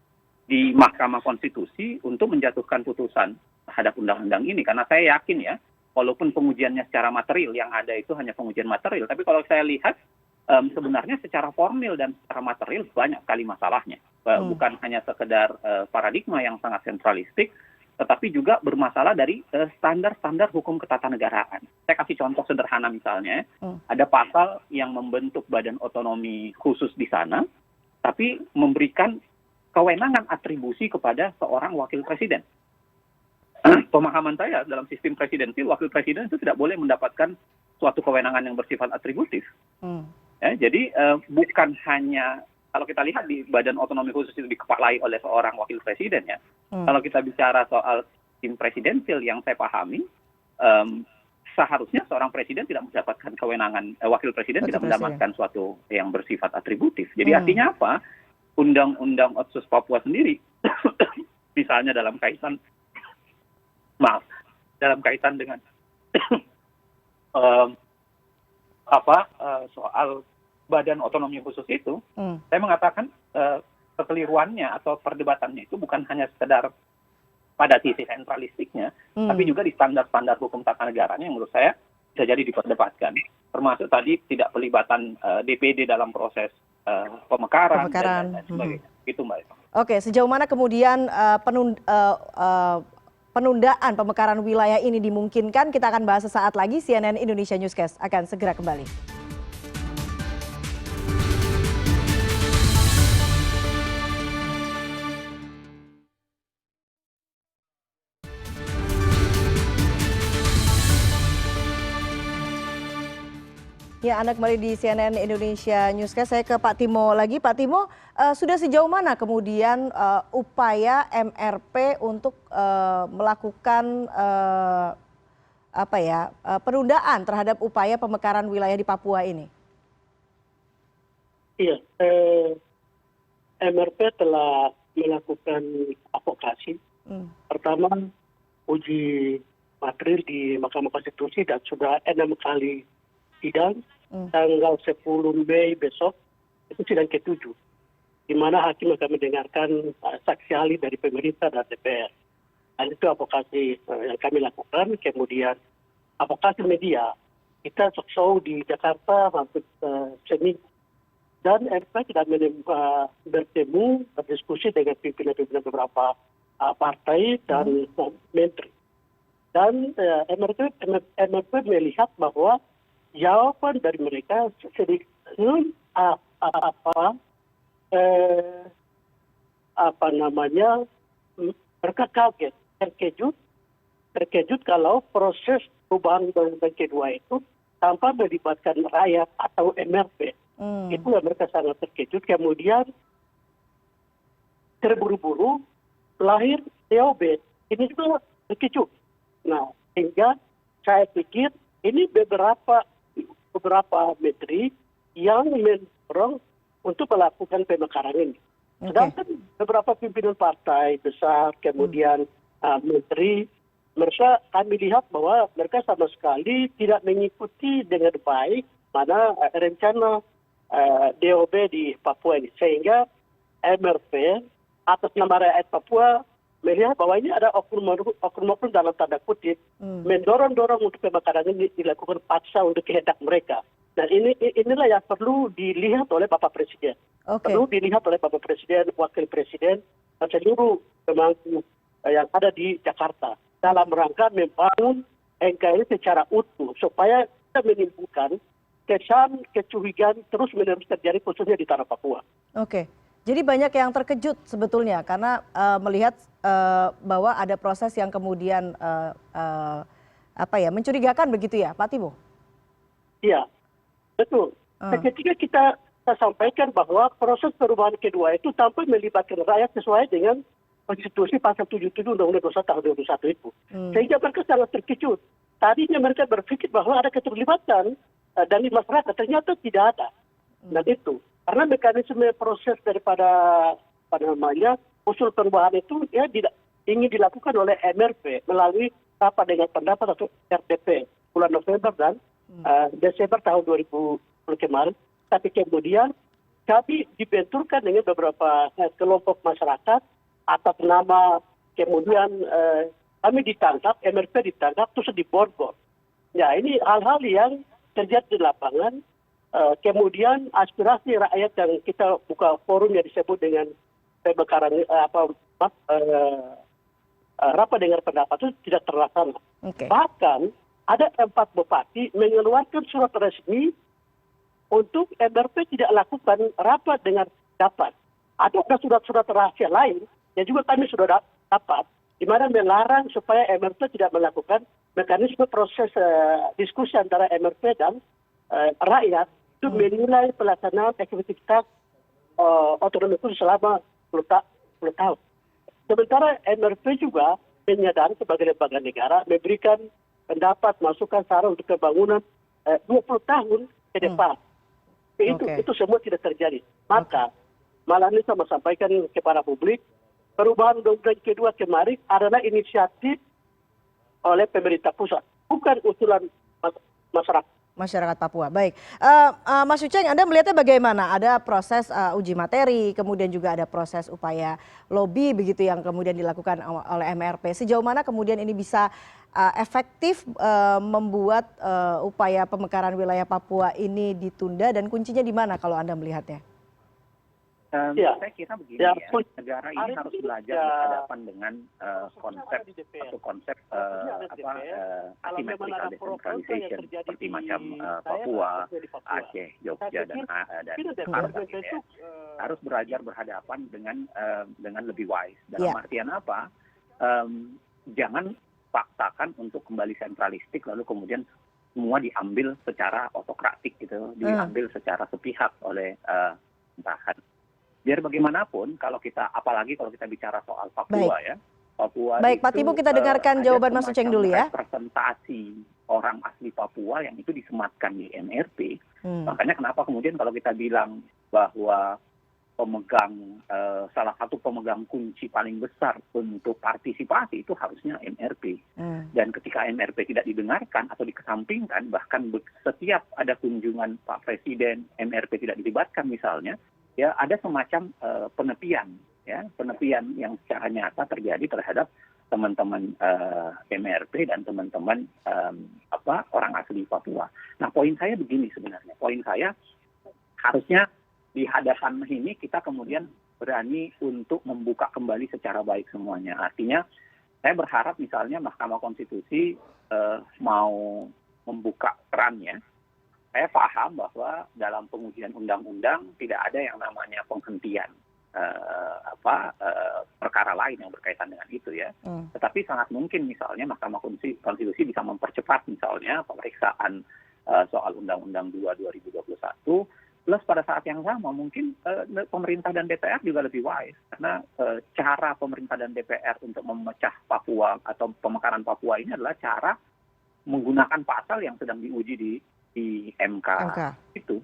Speaker 4: di Mahkamah Konstitusi untuk menjatuhkan putusan terhadap undang-undang ini. Karena saya yakin ya, walaupun pengujiannya secara material yang ada itu hanya pengujian material, tapi kalau saya lihat sebenarnya secara formil dan secara material banyak sekali masalahnya. Bukan hanya sekedar paradigma yang sangat sentralistik, tetapi juga bermasalah dari standar-standar hukum ketatanegaraan. Saya kasih contoh sederhana misalnya, ada pasal yang membentuk badan otonomi khusus di sana, tapi memberikan kewenangan atribusi kepada seorang wakil presiden. Pemahaman saya dalam sistem presidensil, wakil presiden itu tidak boleh mendapatkan suatu kewenangan yang bersifat atributif.
Speaker 1: Hmm.
Speaker 4: Ya, jadi bukan hanya kalau kita lihat di Badan Otonomi Khusus itu dikepalai oleh seorang wakil presiden ya. Kalau kita bicara soal tim presidensil yang saya pahami, seharusnya seorang presiden tidak mendapatkan kewenangan, wakil presiden tidak mendapatkan suatu yang bersifat atributif. Jadi artinya apa? Undang-undang Otsus Papua sendiri, misalnya dalam kaitan dengan soal Badan Otonomi Khusus itu, saya mengatakan kekeliruannya atau perdebatannya itu bukan hanya sekedar pada sisi sentralistiknya, tapi juga di standar-standar hukum tata negaranya yang menurut saya bisa jadi diperdebatkan. Termasuk tadi tidak pelibatan DPD dalam proses pemekaran dan sebagainya. Gitu, Mbak Eva.
Speaker 1: Oke, sejauh mana kemudian penundaan pemekaran wilayah ini dimungkinkan? Kita akan bahas sesaat lagi. CNN Indonesia Newscast akan segera kembali. Ya, Anda kembali di CNN Indonesia Newscast. Saya ke Pak Timo lagi. Pak Timo, sudah sejauh mana kemudian upaya MRP untuk melakukan penundaan terhadap upaya pemekaran wilayah di Papua ini?
Speaker 3: Iya, MRP telah melakukan advokasi. Pertama, uji materi di Mahkamah Konstitusi dan sudah 6 kali sidang. Tanggal 10 Mei besok itu sidang ke-7, di mana hakim akan mendengarkan saksi ahli dari pemerintah dan DPR. Dan itu advokasi yang kami lakukan. Kemudian advokasi media, kita show di Jakarta hampir seminggu. Dan MRP tidak bertemu, berdiskusi dengan pimpinan-pimpinan beberapa partai dan menteri. Dan MRP melihat bahwa jawaban dari mereka sedikit mereka kaget, terkejut kalau proses perubahan undang-undang kedua itu tanpa melibatkan rakyat atau MRP. Itu mereka sangat terkejut. Kemudian terburu-buru lahir DOB. Ini juga terkejut. Nah, sehingga saya pikir ini beberapa menteri yang mendorong untuk melakukan pemekaran ini. Sedangkan beberapa pimpinan partai besar, kemudian menteri, mereka kami lihat bahwa mereka sama sekali tidak mengikuti dengan baik mana rencana DOB di Papua ini. Sehingga MRP atas nama rakyat Papua melihat bahwa ini ada oknum-oknum dalam tanda kutip mendorong-dorong untuk pemekaran ini dilakukan paksa untuk kehendak mereka. Dan inilah yang perlu dilihat oleh Bapak Presiden. Perlu dilihat oleh Bapak Presiden, Wakil Presiden, dan seluruh pemangku yang ada di Jakarta dalam rangka membangun NKRI secara utuh supaya kita menimbulkan kesan kecurigaan terus-menerus terjadi khususnya di tanah Papua.
Speaker 1: Jadi banyak yang terkejut sebetulnya karena melihat bahwa ada proses yang kemudian mencurigakan begitu ya, Pak Timo?
Speaker 3: Iya, betul. Ketika kita sampaikan bahwa proses perubahan kedua itu tanpa melibatkan rakyat sesuai dengan konstitusi pasal 77 Undang-Undang 21 tahun 2001 itu. Sehingga mereka sangat terkejut. Tadinya mereka berpikir bahwa ada keterlibatan dari masyarakat, ternyata tidak ada. Dan itu karena mekanisme proses daripada usul perubahan itu ya tidak ingin dilakukan oleh MRP melalui rapat dengan pendapat atau RDP bulan November dan Desember tahun 2020 kemarin. Tapi kemudian kami dibenturkan dengan beberapa kelompok masyarakat atas nama kemudian kami ditangkap, MRP ditangkap terus diborgol. Ya ini hal-hal yang terjadi di lapangan. Kemudian aspirasi rakyat yang kita buka forum yang disebut dengan pemekaran rapat dengar pendapat itu tidak terlaksana. Bahkan ada 4 bupati mengeluarkan surat resmi untuk MRP tidak lakukan rapat dengar pendapat. Ada surat-surat rahasia lain yang juga kami sudah dapat di mana melarang supaya MRP tidak melakukan mekanisme proses diskusi antara MRP dan rakyat itu menilai pelaksanaan efektivitas otonomi khusus selama 10 tahun. Sementara MRP juga menyadari sebagai lembaga negara memberikan pendapat, masukan, saran untuk pembangunan 20 tahun ke depan. Itu semua tidak terjadi. Maka malam ini saya sampaikan kepada publik, perubahan undang-undang kedua kemarin adalah inisiatif oleh pemerintah pusat, bukan usulan
Speaker 1: masyarakat Papua. Baik, Mas Uceng, Anda melihatnya bagaimana? Ada proses uji materi, kemudian juga ada proses upaya lobby begitu yang kemudian dilakukan oleh MRP. Sejauh mana kemudian ini bisa efektif membuat upaya pemekaran wilayah Papua ini ditunda dan kuncinya di mana kalau Anda melihatnya?
Speaker 4: Saya kira begini ya, negara ini harus belajar berhadapan dengan konsep asymmetrical decentralization seperti macam Papua, Aceh, Jogja dan Jakarta. Harus belajar berhadapan dengan lebih wise. Dalam artian apa? Jangan paksakan untuk kembali sentralistik lalu kemudian semua diambil secara otokratik gitu, diambil secara sepihak oleh pemerintahan. Biar bagaimanapun apalagi kalau kita bicara soal Papua ya. Papua
Speaker 1: baik, Pak Tibu, kita dengarkan jawaban Mas Uceng dulu ya.
Speaker 4: Representasi orang asli Papua yang itu disematkan di MRP. Makanya kenapa kemudian kalau kita bilang bahwa salah satu pemegang kunci paling besar untuk partisipasi itu harusnya MRP. Dan ketika MRP tidak didengarkan atau dikesampingkan, bahkan setiap ada kunjungan Pak Presiden, MRP tidak dilibatkan misalnya, ya ada semacam penepian yang secara nyata terjadi terhadap teman-teman MRP dan teman-teman orang asli Papua. Nah, poin saya begini sebenarnya. Poin saya harusnya di hadapan ini kita kemudian berani untuk membuka kembali secara baik semuanya. Artinya saya berharap misalnya Mahkamah Konstitusi mau membuka kerannya. Saya paham bahwa dalam pengujian undang-undang tidak ada yang namanya penghentian perkara lain yang berkaitan dengan itu ya. Tetapi sangat mungkin misalnya Mahkamah Konstitusi bisa mempercepat misalnya pemeriksaan soal Undang-Undang 2 2021. Plus pada saat yang sama mungkin pemerintah dan DPR juga lebih wise karena cara pemerintah dan DPR untuk memecah Papua atau pemekaran Papua ini adalah cara menggunakan pasal yang sedang diuji di MK. Itu.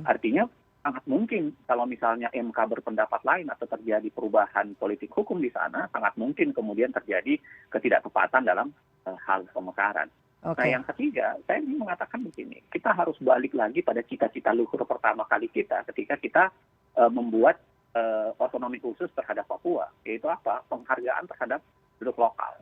Speaker 4: Artinya sangat mungkin kalau misalnya MK berpendapat lain atau terjadi perubahan politik hukum di sana, sangat mungkin kemudian terjadi ketidaktepatan dalam hal pemekaran. Nah yang ketiga, saya ingin mengatakan begini, kita harus balik lagi pada cita-cita luhur pertama kali kita ketika kita membuat otonomi khusus terhadap Papua, yaitu apa? Penghargaan terhadap penduduk lokal.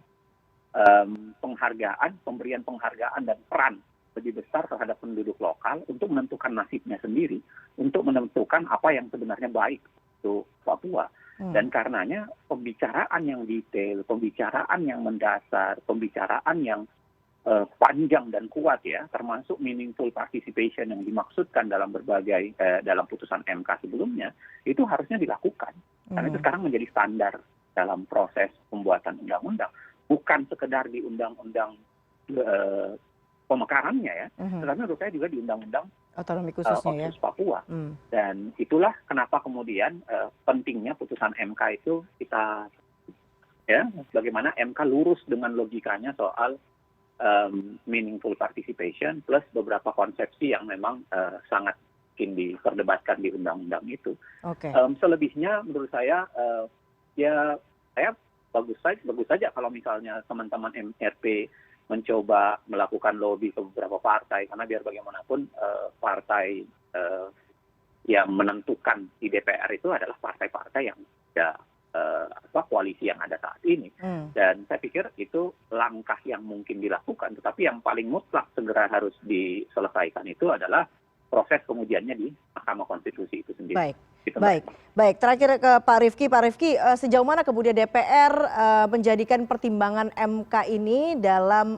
Speaker 4: Pemberian penghargaan dan peran lebih besar terhadap penduduk lokal untuk menentukan nasibnya sendiri, untuk menentukan apa yang sebenarnya baik untuk Papua. Dan karenanya pembicaraan yang detail, pembicaraan yang mendasar, pembicaraan yang panjang dan kuat ya, termasuk meaningful participation yang dimaksudkan dalam berbagai dalam putusan MK sebelumnya, itu harusnya dilakukan. Karena itu sekarang menjadi standar dalam proses pembuatan undang-undang. Bukan sekedar di undang-undang pemekarannya ya, tetapi menurut saya juga di undang-undang
Speaker 1: otonomi khususnya
Speaker 4: khusus Papua. Dan itulah kenapa kemudian pentingnya putusan MK itu kita ya, bagaimana MK lurus dengan logikanya soal meaningful participation plus beberapa konsepsi yang memang sangat mungkin diperdebatkan di undang-undang itu. Selebihnya menurut saya ya saya bagus saja kalau misalnya teman-teman MRP mencoba melakukan lobby ke beberapa partai, karena biar bagaimanapun partai yang menentukan di DPR itu adalah partai-partai yang koalisi yang ada saat ini. Dan saya pikir itu langkah yang mungkin dilakukan, tetapi yang paling mutlak segera harus diselesaikan itu adalah proses pengujiannya di Mahkamah Konstitusi itu sendiri.
Speaker 1: Baik. Terakhir ke Pak Rifki. Pak Rifki, sejauh mana kemudian DPR menjadikan pertimbangan MK ini dalam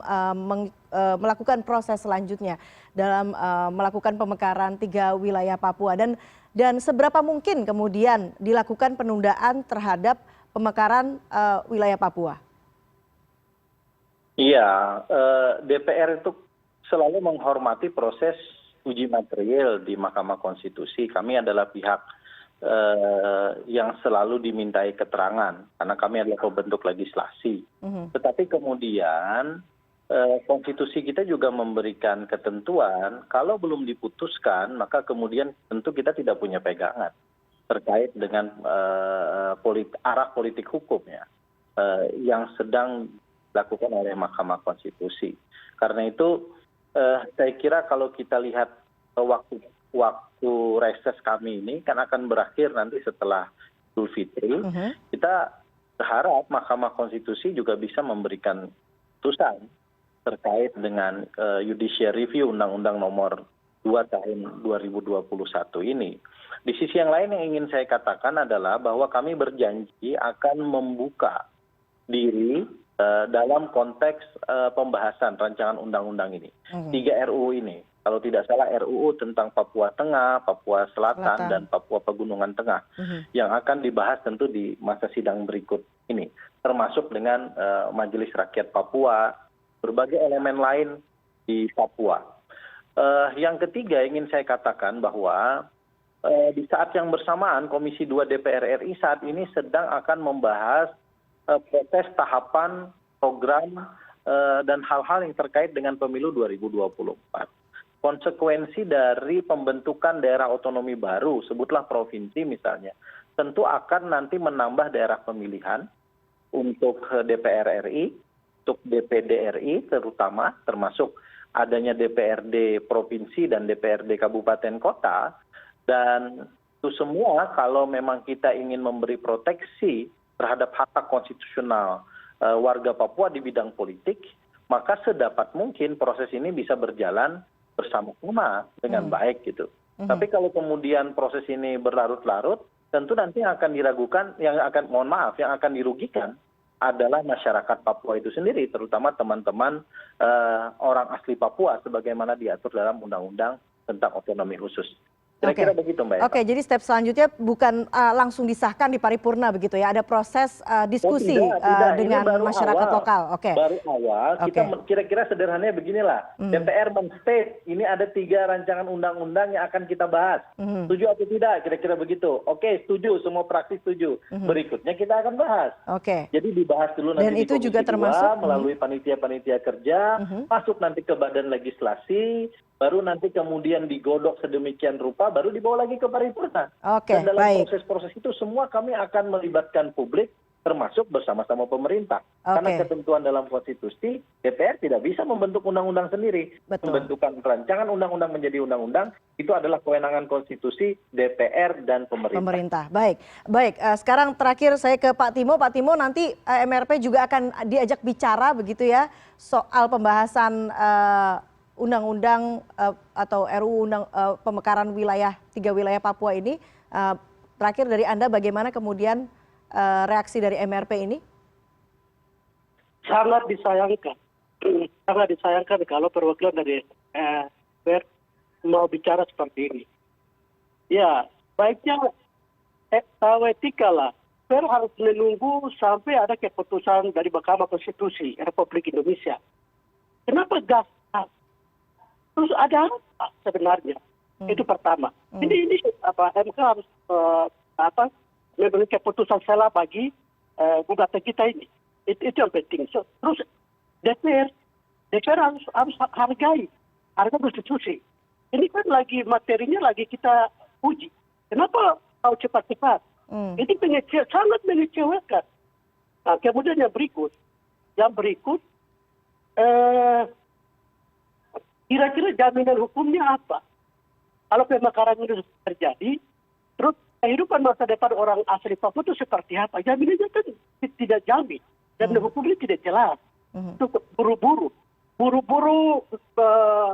Speaker 1: melakukan proses selanjutnya dalam melakukan pemekaran 3 wilayah Papua dan seberapa mungkin kemudian dilakukan penundaan terhadap pemekaran wilayah Papua?
Speaker 2: Iya, DPR itu selalu menghormati proses uji material di Mahkamah Konstitusi. Kami adalah pihak yang selalu dimintai keterangan karena kami adalah pembentuk legislasi. Tetapi kemudian konstitusi kita juga memberikan ketentuan kalau belum diputuskan maka kemudian tentu kita tidak punya pegangan terkait dengan arah politik hukum ya yang sedang dilakukan oleh Mahkamah Konstitusi. Karena itu saya kira kalau kita lihat waktu reses kami ini kan akan berakhir nanti setelah Idul Fitri, kita berharap Mahkamah Konstitusi juga bisa memberikan putusan terkait dengan judicial review Undang-Undang Nomor 2 Tahun 2021 ini. Di sisi yang lain yang ingin saya katakan adalah bahwa kami berjanji akan membuka diri dalam konteks pembahasan rancangan undang-undang ini. 3 RUU ini. Kalau tidak salah RUU tentang Papua Tengah, Papua Selatan, dan Papua Pegunungan Tengah. Yang akan dibahas tentu di masa sidang berikut ini. Termasuk dengan Majelis Rakyat Papua, berbagai elemen lain di Papua. Yang ketiga ingin saya katakan bahwa di saat yang bersamaan Komisi 2 DPR RI saat ini sedang akan membahas proses tahapan program dan hal-hal yang terkait dengan pemilu 2024. Konsekuensi dari pembentukan daerah otonomi baru, sebutlah provinsi misalnya, tentu akan nanti menambah daerah pemilihan untuk DPR RI, untuk DPD RI terutama, termasuk adanya DPRD provinsi dan DPRD kabupaten kota, dan itu semua kalau memang kita ingin memberi proteksi terhadap hak konstitusional warga Papua di bidang politik, maka sedapat mungkin proses ini bisa berjalan bersama-sama dengan baik gitu. Tapi kalau kemudian proses ini berlarut-larut, tentu nanti yang akan diragukan, yang akan dirugikan adalah masyarakat Papua itu sendiri, terutama teman-teman orang asli Papua sebagaimana diatur dalam Undang-Undang tentang Otonomi Khusus. Kira-kira begitu Mbak Eva.
Speaker 1: Oke, jadi step selanjutnya bukan langsung disahkan di paripurna begitu ya, ada proses diskusi dengan masyarakat lokal. Oke.
Speaker 2: Baru awal, kita kira-kira sederhananya beginilah, DPR men-state ini ada 3 rancangan undang-undang yang akan kita bahas. Setuju atau tidak, kira-kira begitu. Oke, setuju, semua fraksi setuju. Berikutnya kita akan bahas.
Speaker 1: Oke.
Speaker 2: Jadi dibahas dulu nanti
Speaker 1: dan
Speaker 2: di
Speaker 1: itu
Speaker 2: Komisi
Speaker 1: juga
Speaker 2: 2,
Speaker 1: termasuk
Speaker 2: melalui panitia-panitia kerja, masuk nanti ke badan legislasi, baru nanti kemudian digodok sedemikian rupa, baru dibawa lagi ke paripurna. Dan dalam proses-proses itu semua kami akan melibatkan publik, termasuk bersama-sama pemerintah. Karena ketentuan dalam konstitusi, DPR tidak bisa membentuk undang-undang sendiri. Pembentukan rancangan undang-undang menjadi undang-undang, itu adalah kewenangan konstitusi DPR dan pemerintah.
Speaker 1: Baik. Sekarang terakhir saya ke Pak Timo. Pak Timo, nanti MRP juga akan diajak bicara begitu ya, soal pembahasan undang-undang atau RUU pemekaran wilayah 3 wilayah Papua ini. Terakhir dari Anda, bagaimana kemudian reaksi dari MRP ini?
Speaker 3: Sangat disayangkan. Sangat disayangkan kalau perwakilan dari DPR mau bicara seperti ini. Ya, baiknya tahu etika lah. DPR harus menunggu sampai ada keputusan dari Mahkamah Konstitusi Republik Indonesia. Kenapa gas? Terus ada apa sebenarnya? Itu pertama. Ini MK harus memberi keputusan salah bagi gugatan kita ini. Itu yang penting. Terus DPR harus hargai konstitusi. Ini kan lagi materinya lagi kita uji. Kenapa mau cepat-cepat? Ini sangat mengecewakan. Nah, kemudian yang berikut, kira-kira jaminan hukumnya apa? Kalau pemekaran itu terjadi, terus kehidupan masa depan orang asli Papua itu seperti apa? Jaminannya kan tidak jamin. Jaminan hukumnya tidak jelas. Itu buru-buru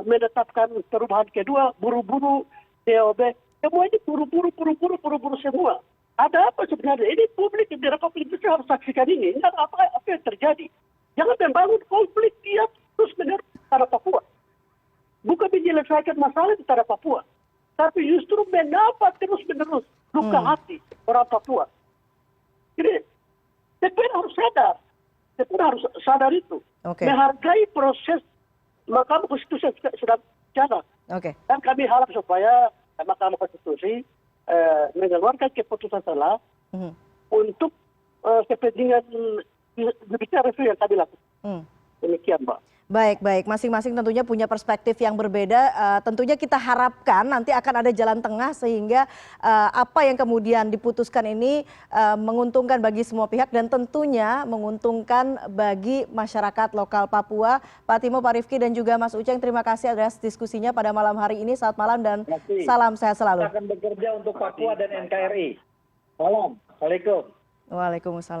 Speaker 3: menetapkan perubahan kedua, buru-buru DOB. Semua ini buru-buru semua. Ada apa sebenarnya? Ini publik di Republik Indonesia harus saksikan ini. Ini apa yang terjadi? Jangan membangun konflik tiap terus-menerus antara Papua. Bukan menyelesaikan masalah di tanah Papua, tapi justru mendapat terus-menerus luka hati orang Papua. Jadi DPR harus sadar Kita harus sadar itu.
Speaker 1: Oke.
Speaker 3: Menghargai proses Mahkamah Konstitusi yang sedang bicara.
Speaker 1: Oke.
Speaker 3: Dan kami harap supaya Mahkamah Konstitusi mengeluarkan keputusan salah
Speaker 1: Mhm.
Speaker 3: untuk kepentingan judicial review yang kami lakukan. Demikian, Mbak.
Speaker 1: Baik. Masing-masing tentunya punya perspektif yang berbeda. Tentunya kita harapkan nanti akan ada jalan tengah sehingga apa yang kemudian diputuskan ini menguntungkan bagi semua pihak dan tentunya menguntungkan bagi masyarakat lokal Papua. Pak Timo, Pak Rifki, dan juga Mas Uceng, terima kasih atas diskusinya pada malam hari ini. Selamat malam dan salam sehat selalu.
Speaker 2: Kita akan bekerja untuk Papua dan NKRI. Salam. Assalamualaikum.
Speaker 1: Waalaikumsalam.